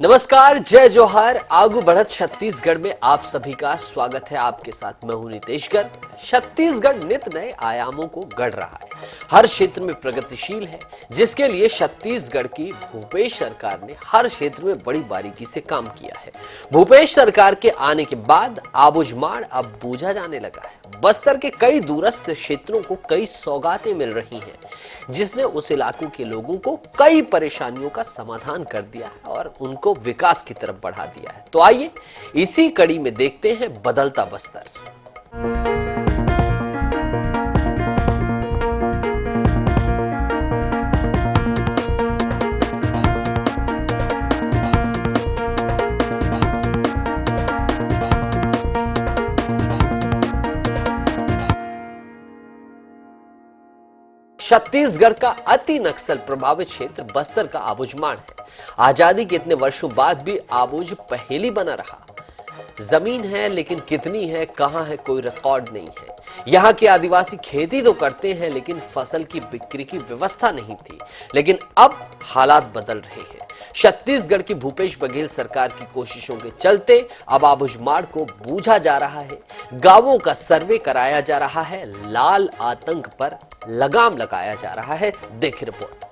नमस्कार, जय जोहार। आगू बढ़त छत्तीसगढ़ में आप सभी का स्वागत है। आपके साथ मैं हूं नितेश गर्ग। छत्तीसगढ़ नित नए आयामों को गढ़ रहा है, हर क्षेत्र में प्रगतिशील है, जिसके लिए छत्तीसगढ़ की भूपेश सरकार ने हर क्षेत्र में बड़ी बारीकी से काम किया है। भूपेश सरकार के आने के बाद आबूझमाड़ अब बूझा जाने लगा है। बस्तर के कई दूरस्थ क्षेत्रों को कई सौगातें मिल रही हैं, जिसने उस इलाकों के लोगों को कई परेशानियों का समाधान कर दिया है और उनको विकास की तरफ बढ़ा दिया है। तो आइए इसी कड़ी में देखते हैं बदलता बस्तर। छत्तीसगढ़ का अति नक्सल प्रभावित क्षेत्र बस्तर का आबूझमाड़ है। आजादी के इतने वर्षों बाद भी आबूझ पहेली बना रहा। जमीन है, लेकिन कितनी है, कहां है, कोई रिकॉर्ड नहीं है। यहाँ के आदिवासी खेती तो करते हैं, लेकिन फसल की बिक्री की व्यवस्था नहीं थी। लेकिन अब हालात बदल रहे हैं। छत्तीसगढ़ की भूपेश बघेल सरकार की कोशिशों के चलते अब आबूझमाड़ को बूझा जा रहा है, गांवों का सर्वे कराया जा रहा है, लाल आतंक पर लगाम लगाया जा रहा है। देखिए रिपोर्ट।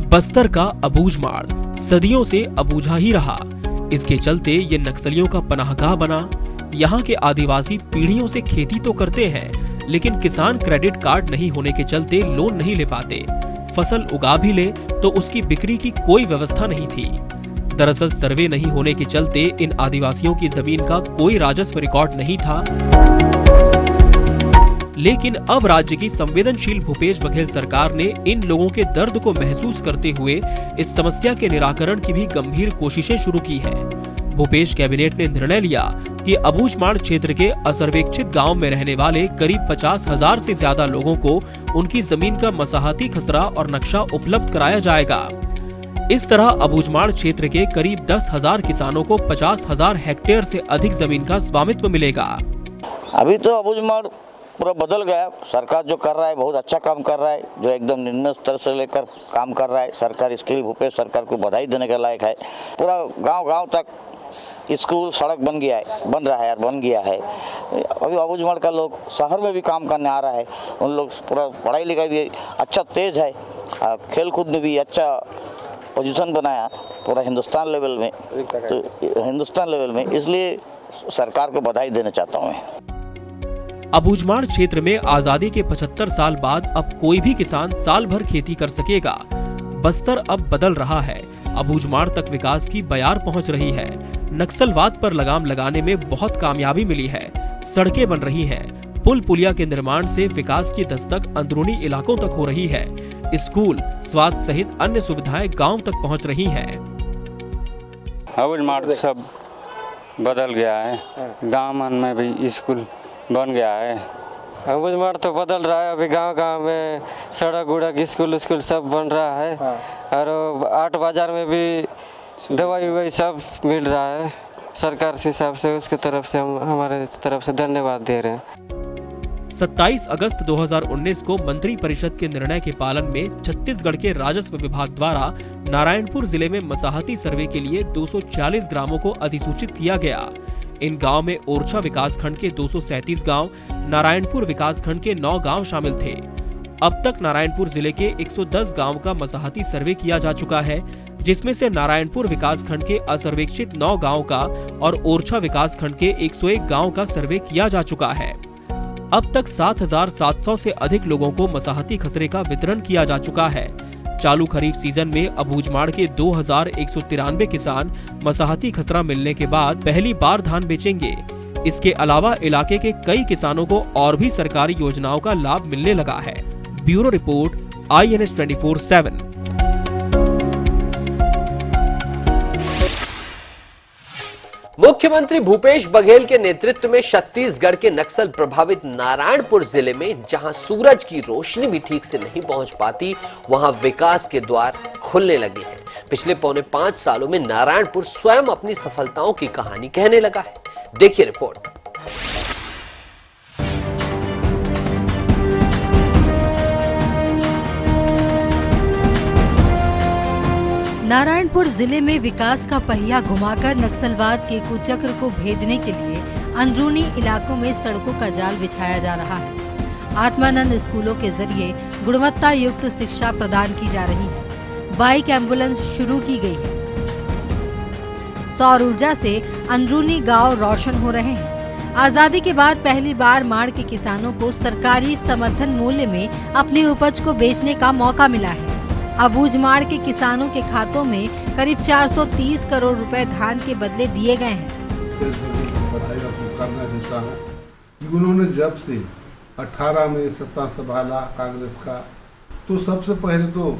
बस्तर का अबूझमाड़ सदियों से अबूझा ही रहा। इसके चलते ये नक्सलियों का पनाहगाह बना। यहाँ के आदिवासी पीढ़ियों से खेती तो करते हैं, लेकिन किसान क्रेडिट कार्ड नहीं होने के चलते लोन नहीं ले पाते। फसल उगा भी ले तो उसकी बिक्री की कोई व्यवस्था नहीं थी। दरअसल सर्वे नहीं होने के चलते इन आदिवासियों की जमीन का कोई राजस्व रिकॉर्ड नहीं था। लेकिन अब राज्य की संवेदनशील भूपेश बघेल सरकार ने इन लोगों के दर्द को महसूस करते हुए इस समस्या के निराकरण की भी गंभीर कोशिशें शुरू की है। भूपेश कैबिनेट ने निर्णय लिया कि अबूझमाड़ क्षेत्र के असर्वेक्षित गांव में रहने वाले करीब 50,000 से ज्यादा लोगों को उनकी जमीन का मसाहती खसरा और नक्शा उपलब्ध कराया जाएगा। इस तरह अबूझमाड़ क्षेत्र के करीब 10,000 किसानों को 50,000 हेक्टेयर से अधिक जमीन का स्वामित्व मिलेगा। अभी तो अबूझमाड़ पूरा बदल गया। सरकार जो कर रहा है बहुत अच्छा काम कर रहा है, जो एकदम निम्न स्तर से लेकर काम कर रहा है सरकार। इसके लिए भूपेश सरकार को बधाई देने के लायक है। पूरा गांव-गांव तक स्कूल सड़क बन गया है, बन रहा है और बन गया है। अभी अबूझमाड़ का लोग शहर में भी काम करने आ रहा है। उन लोग पूरा पढ़ाई लिखाई भी अच्छा तेज है, खेल कूद में भी अच्छा पोजीशन बनाया पूरा हिंदुस्तान लेवल में, तो हिंदुस्तान लेवल में, इसलिए सरकार को बधाई देना चाहता हूँ मैं। अबूझमाड़ क्षेत्र में आजादी के 75 साल बाद अब कोई भी किसान साल भर खेती कर सकेगा। बस्तर अब बदल रहा है। अबूझमाड़ तक विकास की बयार पहुंच रही है। नक्सलवाद पर लगाम लगाने में बहुत कामयाबी मिली है। सड़कें बन रही हैं। पुल पुलिया के निर्माण से विकास की दस्तक अंदरूनी इलाकों तक हो रही है। स्कूल, स्वास्थ्य सहित अन्य सुविधाएं गांव तक पहुंच रही हैं। अबूझमाड़ सब बदल गया है। गांव में भी स्कूल बन गया है। अबूझमाड़ तो बदल रहा है। अभी गांव-गांव में सड़क उड़क स्कूल सब बन रहा है। और आट बाजार में भी दवाई सब मिल रहा है सरकार के हिसाब से। उसके तरफ से हम हमारे तरफ से धन्यवाद दे रहे हैं। 27 अगस्त 2019 को मंत्री परिषद के निर्णय के पालन में छत्तीसगढ़ के राजस्व विभाग द्वारा नारायणपुर जिले में मसाहती सर्वे के लिए 240 ग्रामों को अधिसूचित किया गया। इन गांव में ओरछा विकासखंड के 237 गांव, नारायणपुर विकासखंड के 9 गांव शामिल थे। अब तक नारायणपुर जिले के 110 गांव का मसाहती सर्वे किया जा चुका है, जिसमें से नारायणपुर विकासखंड के असर्वेक्षित 9 गांव का और ओरछा विकासखंड के 101 गांव का सर्वे किया जा चुका है। अब तक 7,700 से अधिक लोगों को मसाहती खसरे का वितरण किया जा चुका है। चालू खरीफ सीजन में अबूझमाड़ के 2,193 किसान मसाहती खसरा मिलने के बाद पहली बार धान बेचेंगे। इसके अलावा इलाके के कई किसानों को और भी सरकारी योजनाओं का लाभ मिलने लगा है। Bureau report, INS 24/7। मुख्यमंत्री भूपेश बघेल के नेतृत्व में छत्तीसगढ़ के नक्सल प्रभावित नारायणपुर जिले में जहां सूरज की रोशनी भी ठीक से नहीं पहुंच पाती, वहां विकास के द्वार खुलने लगे हैं। पिछले पौने 5 सालों में नारायणपुर स्वयं अपनी सफलताओं की कहानी कहने लगा है। देखिए रिपोर्ट। नारायणपुर जिले में विकास का पहिया घुमाकर नक्सलवाद के कुचक्र को भेदने के लिए अंदरूनी इलाकों में सड़कों का जाल बिछाया जा रहा है। आत्मानंद स्कूलों के जरिए गुणवत्ता युक्त शिक्षा प्रदान की जा रही है। बाइक एम्बुलेंस शुरू की गई है। सौर ऊर्जा से अंदरूनी गांव रोशन हो रहे हैं। आजादी के बाद पहली बार माड़ के किसानों को सरकारी समर्थन मूल्य में अपनी उपज को बेचने का मौका मिला है। अबूझमाड़ के किसानों के खातों में करीब 430 करोड़ रुपए धान के बदले दिए गए हैं। बधाई और शुभकामना देता हूँ कि उन्होंने जब से 18 में सत्ता संभाला कांग्रेस का, तो सबसे पहले तो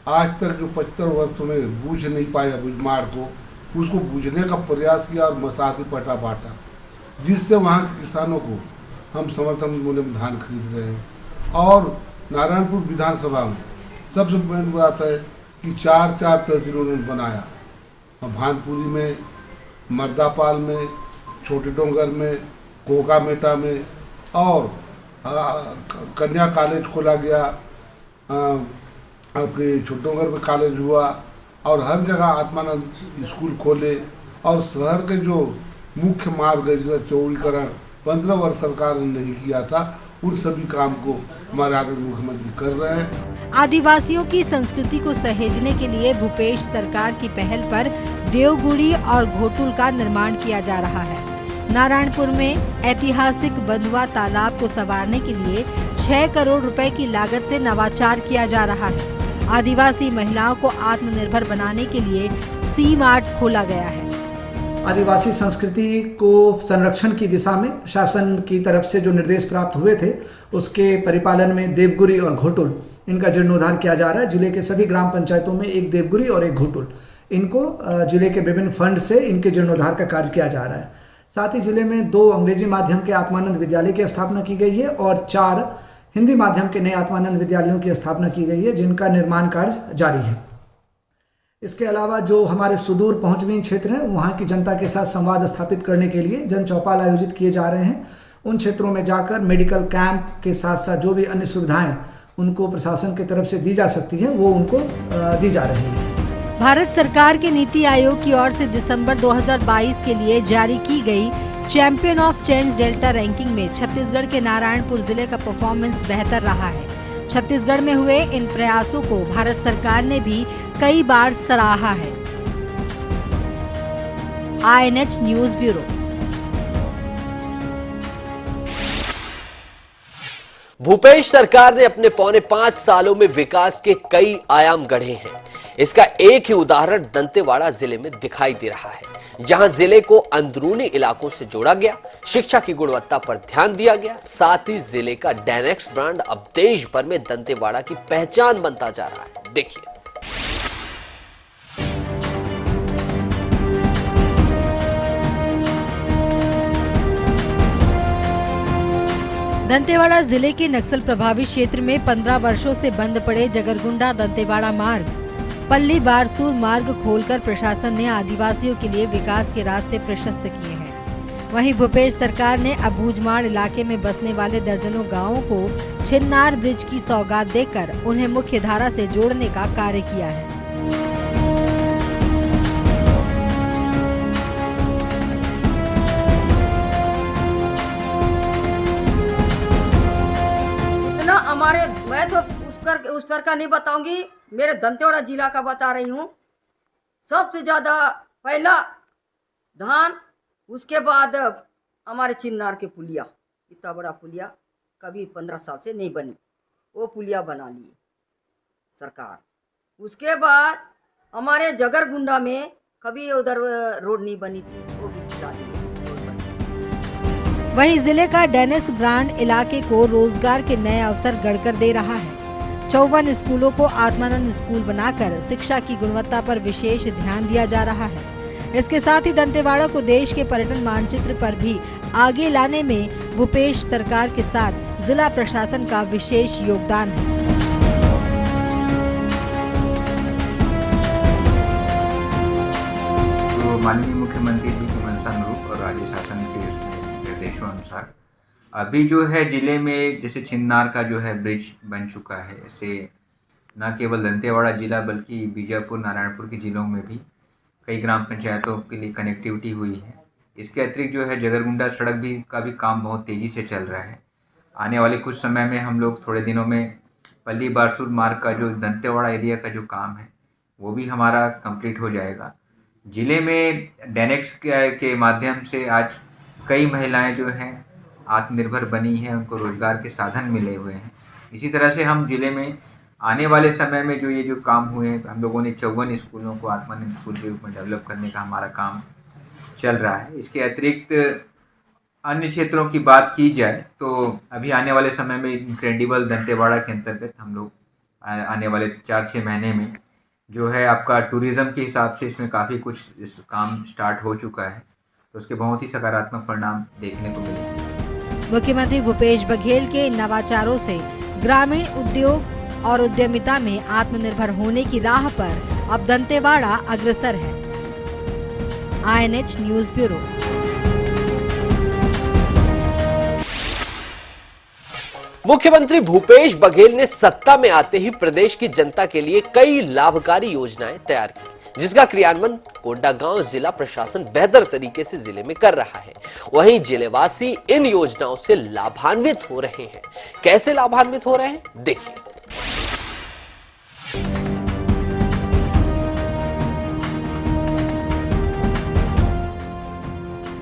आज तक जो 75 वर्षों में बूझ नहीं पाए अबूझमाड़ को, उसको बूझने का प्रयास किया और मसाहती पटा बांटा, जिससे वहाँ के किसानों को हम समर्थन मूल्य में धान खरीद रहे हैं। और नारायणपुर विधानसभा में सबसे बड़ी बात है कि 4 तहसील उन्होंने बनाया, भानपुरी में, मर्दापाल में, छोटे डोंगर में, कोकामेटा में, और कन्या कॉलेज खोला गया, आपके छोटे डोंगर में कॉलेज हुआ, और हर जगह आत्मानंद स्कूल खोले। और शहर के जो मुख्य मार्ग है जैसे चौड़ीकरण 15 वर्ष सरकार ने नहीं किया था, उन सभी काम को हमारे आदरणीय मुख्यमंत्री कर रहे हैं। आदिवासियों की संस्कृति को सहेजने के लिए भूपेश सरकार की पहल पर देवगुड़ी और घोटुल का निर्माण किया जा रहा है। नारायणपुर में ऐतिहासिक बंधुआ तालाब को संवारने के लिए 6 करोड़ रुपए की लागत से नवाचार किया जा रहा है। आदिवासी महिलाओं को आत्मनिर्भर बनाने के लिए सी मार्ट खोला गया है। आदिवासी संस्कृति को संरक्षण की दिशा में शासन की तरफ से जो निर्देश प्राप्त हुए थे, उसके परिपालन में देवगुरी और घोटुल इनका जीर्णोद्धार किया जा रहा है। जिले के सभी ग्राम पंचायतों में एक देवगुरी और एक घोटुल, इनको जिले के विभिन्न फंड से इनके जीर्णोद्धार का कार्य किया जा रहा है। साथ ही जिले में 2 अंग्रेजी माध्यम के आत्मानंद विद्यालय की स्थापना की गई है और 4 हिंदी माध्यम के नए आत्मानंद विद्यालयों की स्थापना की गई है, जिनका निर्माण कार्य जारी है। इसके अलावा जो हमारे सुदूर पहुंचविहीन क्षेत्र हैं, वहाँ की जनता के साथ संवाद स्थापित करने के लिए जन चौपाल आयोजित किए जा रहे हैं। उन क्षेत्रों में जाकर मेडिकल कैंप के साथ साथ जो भी अन्य सुविधाएं उनको प्रशासन की तरफ से दी जा सकती हैं, वो उनको दी जा रही है। भारत सरकार के नीति आयोग की ओर से दिसंबर 2022 के लिए जारी की गई champion of change delta ranking में छत्तीसगढ़ के नारायणपुर जिले का परफॉर्मेंस बेहतर रहा है। छत्तीसगढ़ में हुए इन प्रयासों को भारत सरकार ने भी कई बार सराहा है। INH news bureau. भूपेश सरकार ने अपने पौने 5 सालों में विकास के कई आयाम गढ़े हैं। इसका एक ही उदाहरण दंतेवाड़ा जिले में दिखाई दे रहा है, जहां जिले को अंदरूनी इलाकों से जोड़ा गया, शिक्षा की गुणवत्ता पर ध्यान दिया गया। साथ ही जिले का डैनेक्स ब्रांड अब देश भर में दंतेवाड़ा की पहचान बनता जा रहा है। देखिए। दंतेवाड़ा जिले के नक्सल प्रभावित क्षेत्र में 15 वर्षों से बंद पड़े जगरगुंडा दंतेवाड़ा मार्ग, पल्ली बारसूर मार्ग खोलकर प्रशासन ने आदिवासियों के लिए विकास के रास्ते प्रशस्त किए हैं। वहीं भूपेश सरकार ने अबूझमाड़ इलाके में बसने वाले दर्जनों गांवों को छिन्नार ब्रिज की सौगात देकर उन्हें मुख्य धारा से जोड़ने का कार्य किया है। इतना हमारे, मैं तो उस पर का नहीं बताऊंगी, मेरे दंतेवाड़ा जिला का बता रही हूँ। सबसे ज़्यादा पहला धान, उसके बाद हमारे चिन्नार के पुलिया, इतना बड़ा पुलिया कभी 15 साल से नहीं बनी, वो पुलिया बना लिए सरकार। उसके बाद हमारे जगरगुंडा में कभी उधर रोड नहीं बनी थी, वो भी बना लिए। वहीं जिले का डेनिस ब्रांड इलाके को रोजगार के नए अवसर गढ़कर दे रहा है। 54 स्कूलों को आत्मानंद स्कूल बनाकर शिक्षा की गुणवत्ता पर विशेष ध्यान दिया जा रहा है। इसके साथ ही दंतेवाड़ा को देश के पर्यटन मानचित्र पर भी आगे लाने में भूपेश सरकार के साथ जिला प्रशासन का विशेष योगदान है। तो माननीय मुख्यमंत्री जी की मंशा अनुरूप और राज्य शासन के निर्देशों अनुसार अभी जो है जिले में जैसे छिन्नार का जो है ब्रिज बन चुका है, ऐसे न केवल दंतेवाड़ा जिला बल्कि बीजापुर नारायणपुर के ज़िलों में भी कई ग्राम पंचायतों के लिए कनेक्टिविटी हुई है। इसके अतिरिक्त जो है जगरगुंडा सड़क का भी काम बहुत तेज़ी से चल रहा है। आने वाले कुछ समय में हम लोग थोड़े दिनों में पल्ली बारसूर मार्ग का जो दंतेवाड़ा एरिया का जो काम है वो भी हमारा कंप्लीट हो जाएगा। ज़िले में डेनेक्स के माध्यम से आज कई महिलाएं जो हैं आत्मनिर्भर बनी हैं, उनको रोज़गार के साधन मिले हुए हैं। इसी तरह से हम ज़िले में आने वाले समय में जो काम हुए हैं, हम लोगों ने 54 स्कूलों को आत्मानंद स्कूल के रूप में डेवलप करने का हमारा काम चल रहा है। इसके अतिरिक्त अन्य क्षेत्रों की बात की जाए तो अभी आने वाले समय में इनक्रेडिबल दंतेवाड़ा के अंतर्गत हम लोग आने वाले 4-6 महीने में जो है आपका टूरिज़्म के हिसाब से इसमें काफ़ी कुछ इस काम स्टार्ट हो चुका है, तो उसके बहुत ही सकारात्मक परिणाम देखने को मिले। मुख्यमंत्री भूपेश बघेल के नवाचारों से ग्रामीण उद्योग और उद्यमिता में आत्मनिर्भर होने की राह पर अब दंतेवाड़ा अग्रसर है। INH news bureau. मुख्यमंत्री भूपेश बघेल ने सत्ता में आते ही प्रदेश की जनता के लिए कई लाभकारी योजनाएं तैयार की, जिसका क्रियान्वयन कोंडागांव जिला प्रशासन बेहतर तरीके से जिले में कर रहा है। वहीं जिलेवासी इन योजनाओं से लाभान्वित हो रहे हैं। कैसे लाभान्वित हो रहे हैं, देखिए।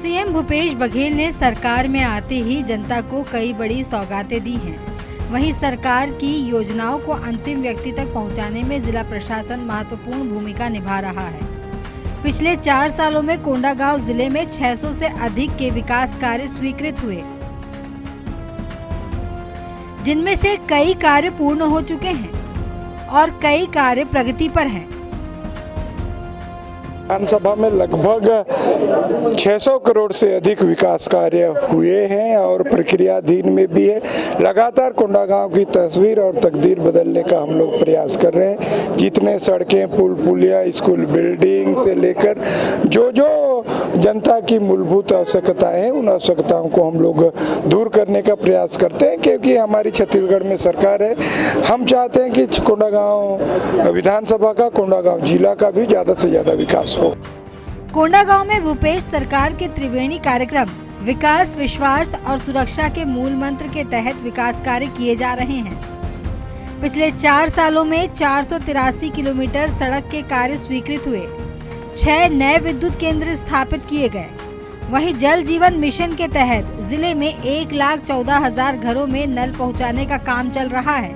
सीएम भूपेश बघेल ने सरकार में आते ही जनता को कई बड़ी सौगातें दी हैं। वहीं सरकार की योजनाओं को अंतिम व्यक्ति तक पहुंचाने में जिला प्रशासन महत्वपूर्ण भूमिका निभा रहा है। पिछले 4 सालों में कोंडागांव जिले में 600 से अधिक के विकास कार्य स्वीकृत हुए, जिनमें से कई कार्य पूर्ण हो चुके हैं और कई कार्य प्रगति पर हैं। विधानसभा में लगभग 600 करोड़ से अधिक विकास कार्य हुए हैं और प्रक्रियाधीन में भी है। लगातार कोंडागांव की तस्वीर और तकदीर बदलने का हम लोग प्रयास कर रहे हैं। जितने सड़कें, पुल पुलिया, स्कूल बिल्डिंग से लेकर जो जनता की मूलभूत आवश्यकताएं हैं, उन आवश्यकताओं को हम लोग दूर करने का प्रयास करते हैं, क्योंकि हमारी छत्तीसगढ़ में सरकार है। हम चाहते हैं कि कोंडागांव विधानसभा का, कोंडागांव जिला का भी ज्यादा से ज्यादा विकास हो। कोंडागांव में भूपेश सरकार के त्रिवेणी कार्यक्रम विकास, विश्वास और सुरक्षा के मूल मंत्र के तहत विकास कार्य किए जा रहे हैं। पिछले 4 सालों में 483 किलोमीटर सड़क के कार्य स्वीकृत हुए, 6 नए विद्युत केंद्र स्थापित किए गए। वहीं जल जीवन मिशन के तहत जिले में 1,14,000 घरों में नल पहुंचाने का काम चल रहा है।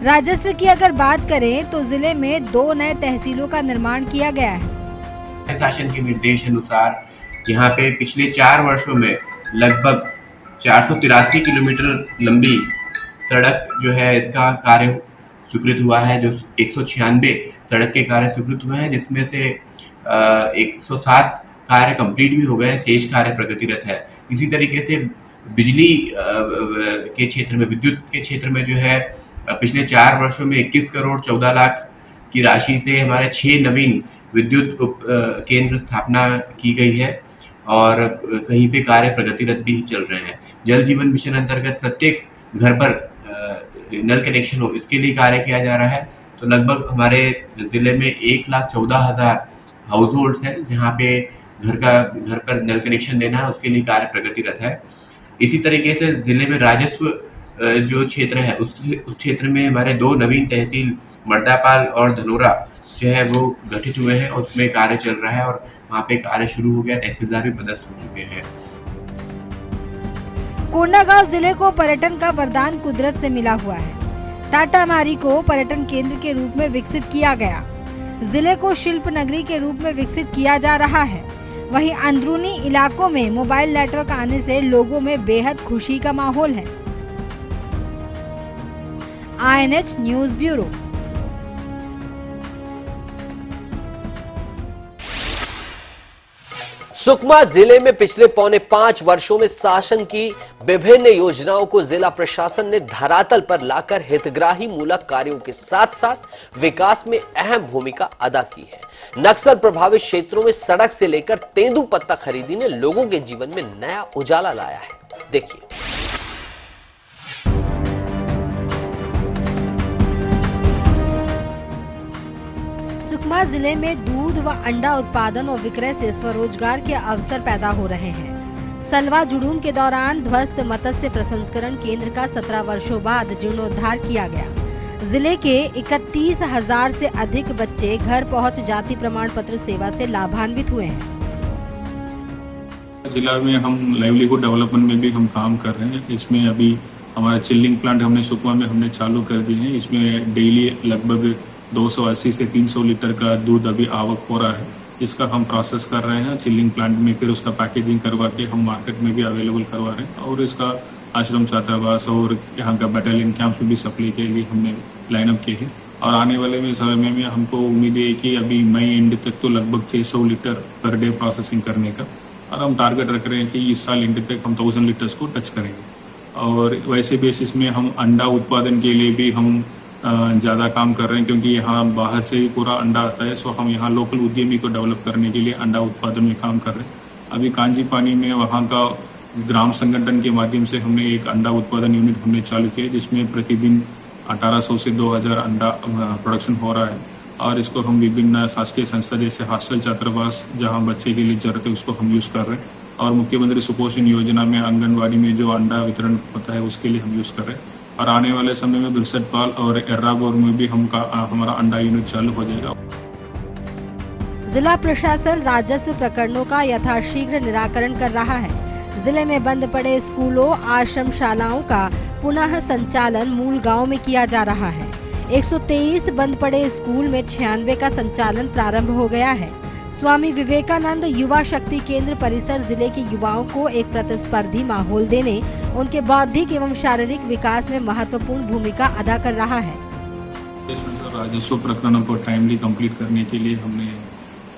राजस्व की अगर बात करें तो जिले में 2 नए तहसीलों का निर्माण किया गया है। शासन के निर्देश अनुसार यहाँ पे पिछले 4 वर्षों में लगभग 483 किलोमीटर लंबी सड़क जो है इसका कार्य स्वीकृत हुआ है। जो 196 सड़क के कार्य स्वीकृत हुए हैं, जिसमें से 107 कार्य कंप्लीट भी हो गए, शेष कार्य प्रगतिरत है। इसी तरीके से बिजली के क्षेत्र में, विद्युत के क्षेत्र में जो है पिछले 4 वर्षों में 21 करोड़ 14 लाख की राशि से हमारे 6 नवीन विद्युत केंद्र स्थापना की गई है और कहीं पे कार्य प्रगतिरत भी चल रहे हैं। जल जीवन मिशन अंतर्गत प्रत्येक घर पर नल कनेक्शन हो, इसके लिए कार्य किया जा रहा है। तो लगभग हमारे ज़िले में 1,14,000 हाउस होल्ड्स हैं जहाँ पे घर पर नल कनेक्शन देना है, उसके लिए कार्य प्रगतिरत है। इसी तरीके से ज़िले में राजस्व जो क्षेत्र है उस क्षेत्र में हमारे 2 नवीन तहसील मर्दापाल और धनोरा जो है वो गठित हुए हैं और उसमें कार्य चल रहा है और वहाँ पे कार्य शुरू हो गया, तहसीलदार भी पदस्थ हो चुके हैं। कोंडागांव जिले को पर्यटन का वरदान कुदरत से मिला हुआ है। टाटामारी को पर्यटन केंद्र के रूप में विकसित किया गया। जिले को शिल्प नगरी के रूप में विकसित किया जा रहा है। वहीं अंदरूनी इलाकों में मोबाइल नेटवर्क आने से लोगों में बेहद खुशी का माहौल है। INH news bureau. सुकमा जिले में पिछले 4.25 वर्षों में शासन की विभिन्न योजनाओं को जिला प्रशासन ने धरातल पर लाकर हितग्राही मूलक कार्यों के साथ साथ विकास में अहम भूमिका अदा की है। नक्सल प्रभावित क्षेत्रों में सड़क से लेकर तेंदूपत्ता खरीदी ने लोगों के जीवन में नया उजाला लाया है। देखिए। सुकमा जिले में दूध व अंडा उत्पादन और विक्रय से स्वरोजगार के अवसर पैदा हो रहे हैं। सलवा जुड़ूम के दौरान ध्वस्त मत्स्य प्रसंस्करण केंद्र का 17 वर्षों बाद जीर्णोद्धार किया गया। जिले के 31,000 से अधिक बच्चे घर पहुंच जाति प्रमाण पत्र सेवा से लाभान्वित हुए हैं। जिला में हम लाइवलीहुड डेवलपमेंट में भी हम काम कर रहे हैं। इसमें अभी हमारा चिल्लिंग प्लांट हमने सुकमा में हमने चालू कर दिए हैं। इसमें डेली लगभग 280 से 300 लीटर का दूध अभी आवक हो रहा है। इसका हम प्रोसेस कर रहे हैं चिल्लिंग प्लांट में, फिर उसका पैकेजिंग करवा के हम मार्केट में भी अवेलेबल करवा रहे हैं और इसका आश्रम छात्रावास और यहाँ का बटालियन कैंप्स में भी सप्लाई के लिए हमने लाइनअप किए हैं। और आने वाले में समय में हमको उम्मीद है कि अभी मई एंड तक तो लगभग 600 लीटर पर डे प्रोसेसिंग करने का, और हम टारगेट रख रहे हैं कि इस साल एंड तक हम 1000 लीटर्स को टच करेंगे। और वैसे बेसिस में हम अंडा उत्पादन के लिए भी हम ज़्यादा काम कर रहे हैं, क्योंकि यहाँ बाहर से ही पूरा अंडा आता है। सो हम यहाँ लोकल उद्यमी को डेवलप करने के लिए अंडा उत्पादन में काम कर रहे हैं। अभी कांजी पानी में वहाँ का ग्राम संगठन के माध्यम से हमने एक अंडा उत्पादन यूनिट हमने चालू किया, जिसमें प्रतिदिन 1800 से 2000 अंडा प्रोडक्शन हो रहा है। और इसको हम विभिन्न शासकीय संस्था जैसे हॉस्टल छात्रावास जहाँ बच्चे के लिए जरूरत है उसको हम यूज़ कर रहे हैं। और मुख्यमंत्री सुपोषण योजना में आंगनबाड़ी में जो अंडा वितरण होता है उसके लिए हम यूज़ कर रहे हैं। और आने वाले समय में बिरसटपाल और एर्रागोर में भी हमारा अंडा यूनिट चालू हो जाएगा। जिला प्रशासन राजस्व प्रकरणों का यथाशीघ्र निराकरण कर रहा है। जिले में बंद पड़े स्कूलों, आश्रम शालाओं का पुनः संचालन मूल गांव में किया जा रहा है। 123 बंद पड़े स्कूल में 96 का संचालन प्रारंभ हो गया है। स्वामी विवेकानंद युवा शक्ति केंद्र परिसर जिले के युवाओं को एक प्रतिस्पर्धी माहौल देने, उनके बौद्धिक एवं शारीरिक विकास में महत्वपूर्ण भूमिका अदा कर रहा है। राजस्व प्रकरणों को टाइमली कंप्लीट करने के लिए हमने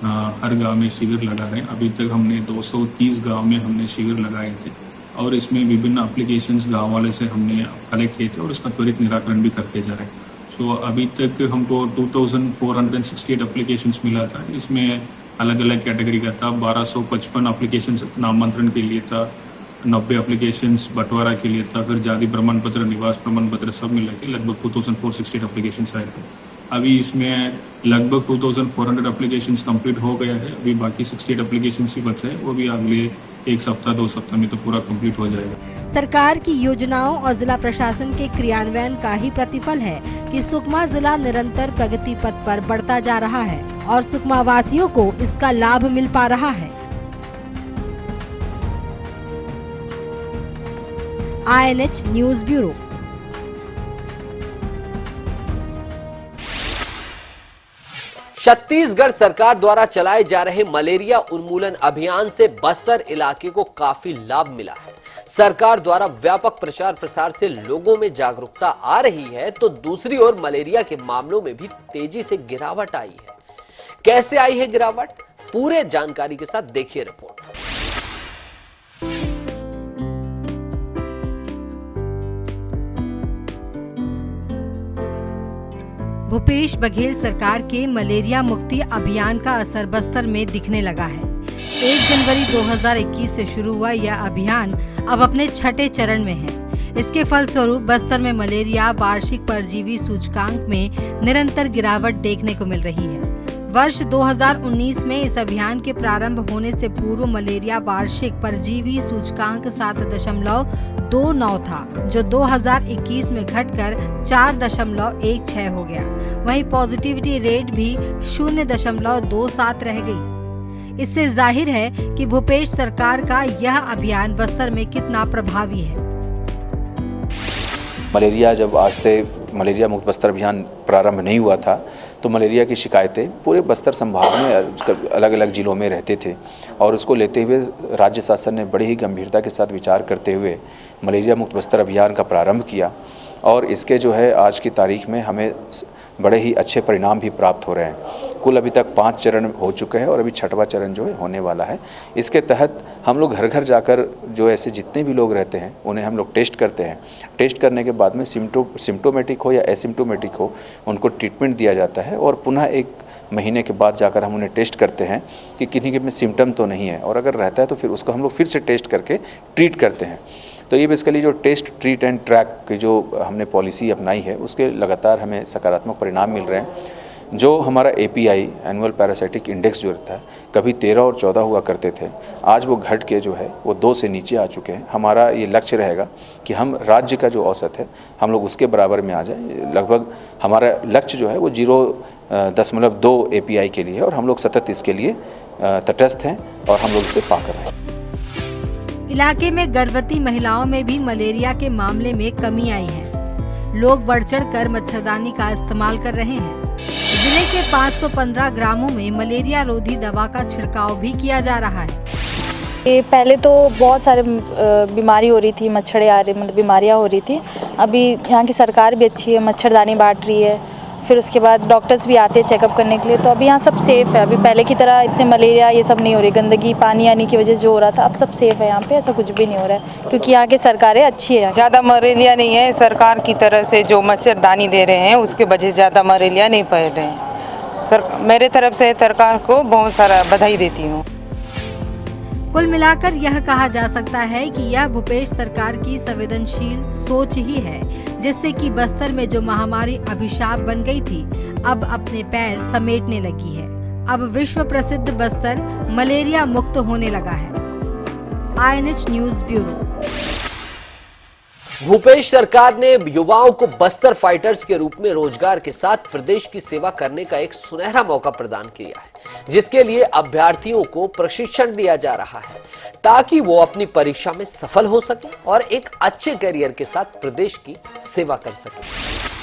हर गांव में शिविर लगा रहे हैं। अभी तक हमने 230 गांव में हमने शिविर लगाए थे और इसमें विभिन्न एप्लीकेशंस गांव वाले से हमने कलेक्ट किए थे और उसका त्वरित निराकरण भी करते जा रहे हैं। सो अभी तक हमको 2468 एप्लीकेशंस मिला था। इसमें अलग अलग कैटेगरी का था। 1255 एप्लीकेशंस नामांतरण के लिए था, 90 एप्लीकेशंस बंटवारा के लिए था, फिर जाति प्रमाण पत्र, निवास प्रमाण पत्र सब मिला के लगभग 2468 एप्लीकेशंस आए थे। अभी इसमें लगभग 2400 एप्लीकेशंस कंप्लीट हो गया है। अभी बाकी 68 एप्लीकेशंस ही बचे हैं, वो भी अगले 1 सप्ताह 2 सप्ताह में तो पूरा कंप्लीट हो जाएगा। सरकार की योजनाओं और जिला प्रशासन के क्रियान्वयन का ही प्रतिफल है कि सुकमा जिला निरंतर प्रगति पथ पर बढ़ता जा रहा है और सुकमा वासियों को इसका लाभ मिल पा रहा है। INH news bureau. छत्तीसगढ़ सरकार द्वारा चलाए जा रहे मलेरिया उन्मूलन अभियान से बस्तर इलाके को काफी लाभ मिला है। सरकार द्वारा व्यापक प्रचार प्रसार से लोगों में जागरूकता आ रही है, तो दूसरी ओर मलेरिया के मामलों में भी तेजी से गिरावट आई है। कैसे आई है गिरावट, पूरे जानकारी के साथ देखिए रिपोर्ट। भूपेश बघेल सरकार के मलेरिया मुक्ति अभियान का असर बस्तर में दिखने लगा है। 1 जनवरी 2021 से शुरू हुआ यह अभियान अब अपने 6ठे चरण में है। इसके फलस्वरूप बस्तर में मलेरिया वार्षिक परजीवी सूचकांक में निरंतर गिरावट देखने को मिल रही है। वर्ष 2019 में इस अभियान के प्रारंभ होने से पूर्व मलेरिया वार्षिक परजीवी सूचकांक 7.29 था, जो 2021 में घटकर 4.16 हो गया। वहीं पॉजिटिविटी रेट भी 0.27 रह गई। इससे जाहिर है कि भूपेश सरकार का यह अभियान बस्तर में कितना प्रभावी है। मलेरिया जब आज से मलेरिया मुक्त बस्तर अभियान प्रारंभ नहीं हुआ था तो मलेरिया की शिकायतें पूरे बस्तर संभाग में अलग अलग जिलों में रहते थे और उसको लेते हुए राज्य शासन ने बड़ी ही गंभीरता के साथ विचार करते हुए मलेरिया मुक्त बस्तर अभियान का प्रारंभ किया और इसके जो है आज की तारीख में हमें बड़े ही अच्छे परिणाम भी प्राप्त हो रहे हैं। कुल अभी तक 5 चरण हो चुके हैं और अभी 6वां चरण जो है होने वाला है। इसके तहत हम लोग घर घर जाकर जो ऐसे जितने भी लोग रहते हैं उन्हें हम लोग टेस्ट करते हैं। टेस्ट करने के बाद में सिम्टोमेटिक हो या एसिम्टोमेटिक हो उनको ट्रीटमेंट दिया जाता है और पुनः 1 महीने के बाद जाकर हम उन्हें टेस्ट करते हैं कि किन्हीं के में सिम्टम तो नहीं है, और अगर रहता है तो फिर उसको हम लोग फिर से टेस्ट करके ट्रीट करते हैं। तो ये बेसिकली जो टेस्ट ट्रीट एंड ट्रैक की जो हमने पॉलिसी अपनाई है उसके लगातार हमें सकारात्मक परिणाम मिल रहे हैं। जो हमारा API एनुअल पैरासाइटिक इंडेक्स जो रहता है, कभी 13 और 14 हुआ करते थे, आज वो घट के जो है वो 2 से नीचे आ चुके हैं। हमारा ये लक्ष्य रहेगा कि हम राज्य का जो औसत है हम लोग उसके बराबर में आ जाए। लगभग हमारा लक्ष्य जो है वो 0.2 API के लिए है और हम लोग सतत इसके लिए तटस्थ हैं और हम लोग इसे पा कर रहे हैं। इलाके में गर्भवती महिलाओं में भी मलेरिया के मामले में कमी आई है। लोग बढ़ चढ़ कर मच्छरदानी का इस्तेमाल कर रहे हैं। जिले के 515 ग्रामों में मलेरिया रोधी दवा का छिड़काव भी किया जा रहा है। पहले तो बहुत सारे बीमारी हो रही थी, मच्छर आ रही, मतलब बीमारियां हो रही थी। अभी यहाँ की सरकार भी अच्छी है, मच्छरदानी बांट रही है। फिर उसके बाद डॉक्टर्स भी आते हैं चेकअप करने के लिए, तो अभी यहाँ सब सेफ़ है। अभी पहले की तरह इतने मलेरिया ये सब नहीं हो रही, गंदगी पानी आने की वजह से जो हो रहा था अब सब सेफ़ है। यहाँ पे ऐसा कुछ भी नहीं हो रहा है क्योंकि यहाँ की सरकारें अच्छी है। ज़्यादा मलेरिया नहीं है, सरकार की तरफ से जो मच्छरदानी दे रहे हैं उसके वजह से ज़्यादा मलेरिया नहीं फैल रहे हैं। मेरे तरफ से सरकार को बहुत सारा बधाई देती हूँ। कुल मिलाकर यह कहा जा सकता है कि यह भूपेश सरकार की संवेदनशील सोच ही है, जिससे कि बस्तर में जो महामारी अभिशाप बन गई थी अब अपने पैर समेटने लगी है। अब विश्व प्रसिद्ध बस्तर मलेरिया मुक्त होने लगा है। INH news bureau. भूपेश सरकार ने युवाओं को बस्तर फाइटर्स के रूप में रोजगार के साथ प्रदेश की सेवा करने का एक सुनहरा मौका प्रदान किया है, जिसके लिए अभ्यर्थियों को प्रशिक्षण दिया जा रहा है ताकि वो अपनी परीक्षा में सफल हो सके और एक अच्छे करियर के साथ प्रदेश की सेवा कर सके।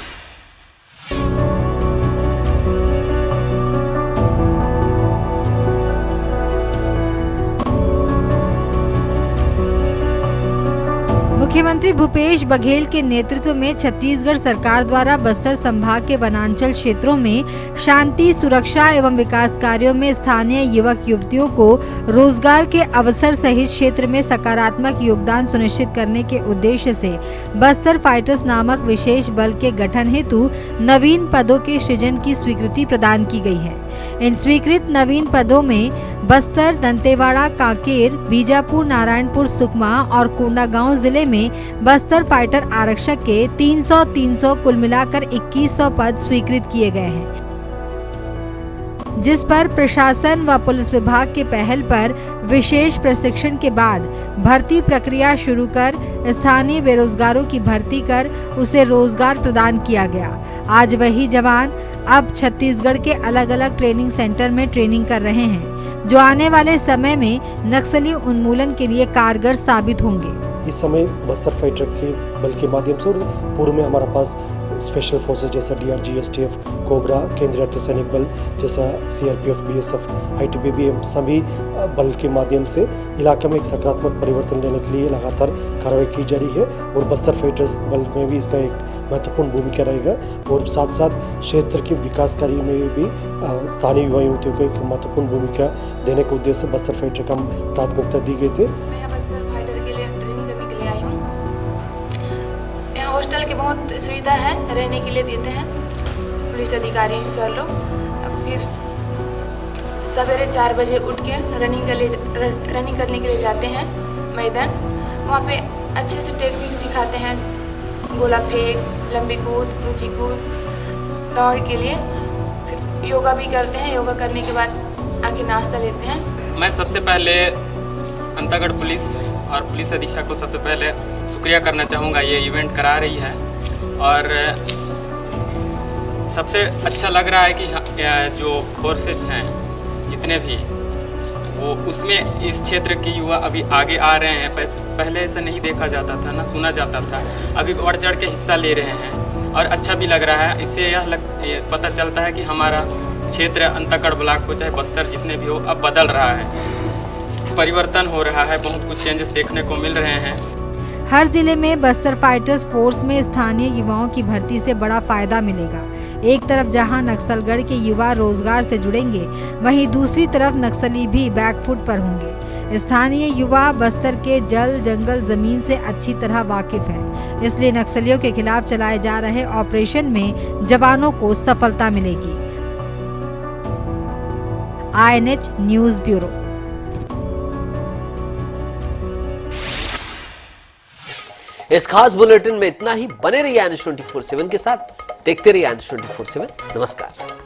मुख्यमंत्री भूपेश बघेल के नेतृत्व में छत्तीसगढ़ सरकार द्वारा बस्तर संभाग के वनांचल क्षेत्रों में शांति, सुरक्षा एवं विकास कार्यों में स्थानीय युवक युवतियों को रोजगार के अवसर सहित क्षेत्र में सकारात्मक योगदान सुनिश्चित करने के उद्देश्य से बस्तर फाइटर्स नामक विशेष बल के गठन हेतु नवीन पदों के सृजन की स्वीकृति प्रदान की गई है। इन स्वीकृत नवीन पदों में बस्तर, दंतेवाड़ा, कांकेर, बीजापुर, नारायणपुर, सुकमा और कोंडागांव जिले में बस्तर फाइटर आरक्षक के 300 कुल मिलाकर 2100 पद स्वीकृत किए गए हैं, जिस पर प्रशासन व पुलिस विभाग के पहल पर विशेष प्रशिक्षण के बाद भर्ती प्रक्रिया शुरू कर स्थानीय बेरोजगारों की भर्ती कर उसे रोजगार प्रदान किया गया। आज वही जवान अब छत्तीसगढ़ के अलग अलग ट्रेनिंग सेंटर में ट्रेनिंग कर रहे हैं, जो आने वाले समय में नक्सली उन्मूलन के लिए कारगर साबित होंगे। इस समय बस्तर फाइटर के बल के माध्यम से और पूर्व में हमारा पास स्पेशल फोर्सेस जैसा DRG, STF, कोबरा, केंद्रीय अर्धसैनिक बल जैसा CRPF, BSF, ITBP सभी बल के माध्यम से इलाके में एक सकारात्मक परिवर्तन लेने के लिए लगातार कार्रवाई की जा रही है और बस्तर फाइटर्स बल में भी इसका एक महत्वपूर्ण भूमिका रहेगा और साथ साथ क्षेत्र के विकास कार्य में भी स्थानीय युवा युवतियों को एक महत्वपूर्ण भूमिका देने के उद्देश्य से बस्तर फाइटर का प्राथमिकता दी गई थी। हॉस्टल की बहुत सुविधा है, रहने के लिए देते हैं पुलिस अधिकारी सर लोग। फिर सवेरे 4 बजे उठ के रनिंग करने के लिए जाते हैं मैदान। वहाँ पे अच्छे से टेक्निक सिखाते हैं, गोला फेंक, लंबी कूद, ऊंची कूद, दौड़ के लिए। फिर योगा भी करते हैं, योगा करने के बाद आगे नाश्ता लेते हैं। मैं सबसे पहले अंतागढ़ पुलिस और पुलिस अधीक्षक को सबसे पहले शुक्रिया करना चाहूँगा, ये इवेंट करा रही है। और सबसे अच्छा लग रहा है कि जो फोर्सेस हैं जितने भी वो उसमें इस क्षेत्र के युवा अभी आगे आ रहे हैं। पहले ऐसा नहीं देखा जाता था, ना सुना जाता था, अभी बढ़ चढ़ के हिस्सा ले रहे हैं और अच्छा भी लग रहा है। इससे ये पता चलता है कि हमारा क्षेत्र अंतागढ़ ब्लॉक हो चाहे बस्तर जितने भी हो अब बदल रहा है, परिवर्तन हो रहा है, बहुत कुछ चेंजेस देखने को मिल रहे हैं। हर जिले में बस्तर फाइटर्स फोर्स में स्थानीय युवाओं की भर्ती से बड़ा फायदा मिलेगा। एक तरफ जहां नक्सलगढ़ के युवा रोजगार से जुड़ेंगे, वहीं दूसरी तरफ नक्सली भी बैकफुट पर होंगे। स्थानीय युवा बस्तर के जल, जंगल, जमीन से अच्छी तरह वाकिफ है, इसलिए नक्सलियों के खिलाफ चलाए जा रहे ऑपरेशन में जवानों को सफलता मिलेगी। INH news bureau. इस खास बुलेटिन में इतना ही। बने रहिए INH 24/7 के साथ, देखते रहिए INH 24/7। नमस्कार।